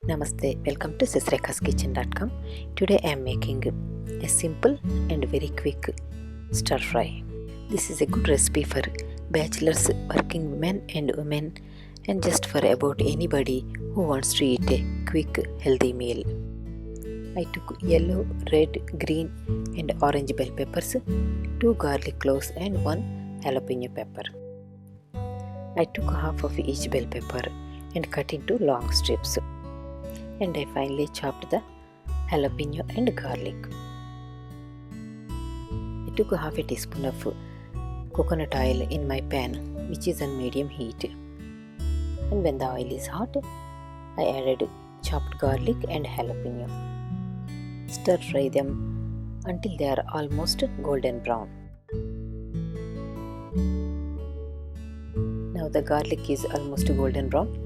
Namaste, welcome to sesame.com. Today I am making a simple and very quick stir fry. This is a good recipe for bachelors, working men and women, and just for about anybody who wants to eat a quick healthy meal. I took yellow, red, green and orange bell peppers, 2 garlic cloves and 1 jalapeno pepper. I took half of each bell pepper and cut into long strips. And I finally chopped the jalapeno and garlic. I took half a teaspoon of coconut oil in my pan, which is on medium heat. And when the oil is hot, I added chopped garlic and jalapeno. Stir fry them until they are almost golden brown. Now the garlic is almost golden brown.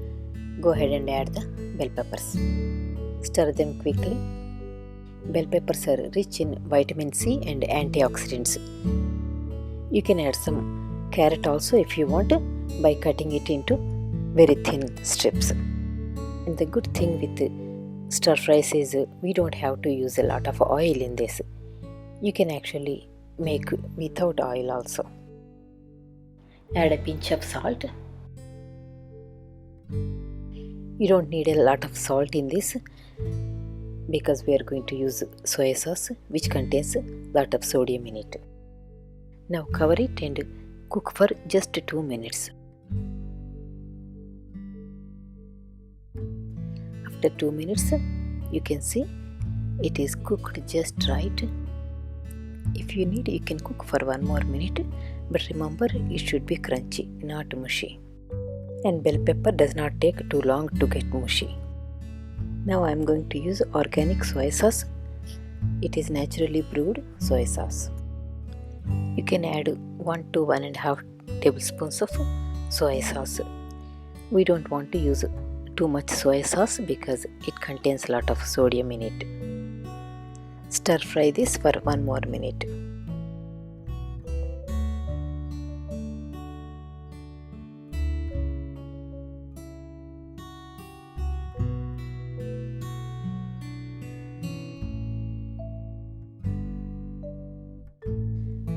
Go ahead and add the bell peppers. Stir them quickly. Bell peppers are rich in vitamin C and antioxidants. You can add some carrot also if you want by cutting it into very thin strips. And the good thing with stir fries is we don't have to use a lot of oil in this. You can actually make without oil also. Add a pinch of salt. You don't need a lot of salt in this because we are going to use soy sauce, which contains a lot of sodium in it. Now cover it and cook for just 2 minutes. After 2 minutes, you can see it is cooked just right. If you need, you can cook for 1 more minute, but remember it should be crunchy, not mushy. And bell pepper does not take too long to get mushy. Now I am going to use organic soy sauce. It is naturally brewed soy sauce. You can add 1 to 1.5 tablespoons of soy sauce. We don't want to use too much soy sauce because it contains a lot of sodium in it. Stir fry this for 1 more minute.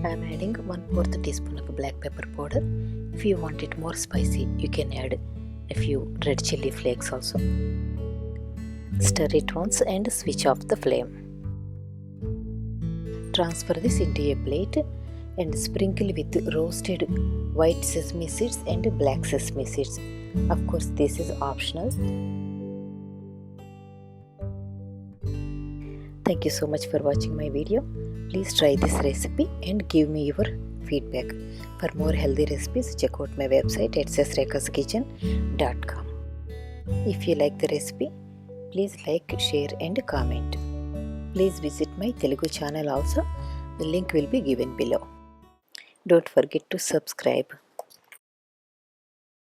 I am adding 1/4 teaspoon of black pepper powder. If you want it more spicy, you can add a few red chili flakes also. Stir it once and switch off the flame. Transfer this into a plate and sprinkle with roasted white sesame seeds and black sesame seeds. Of course, this is optional. Thank you so much for watching my video. Please try this recipe and give me your feedback. For more healthy recipes, check out my website at sesame.com. If you like the recipe, please like, share and comment. Please visit my Telugu channel also. The link will be given below. Don't forget to subscribe.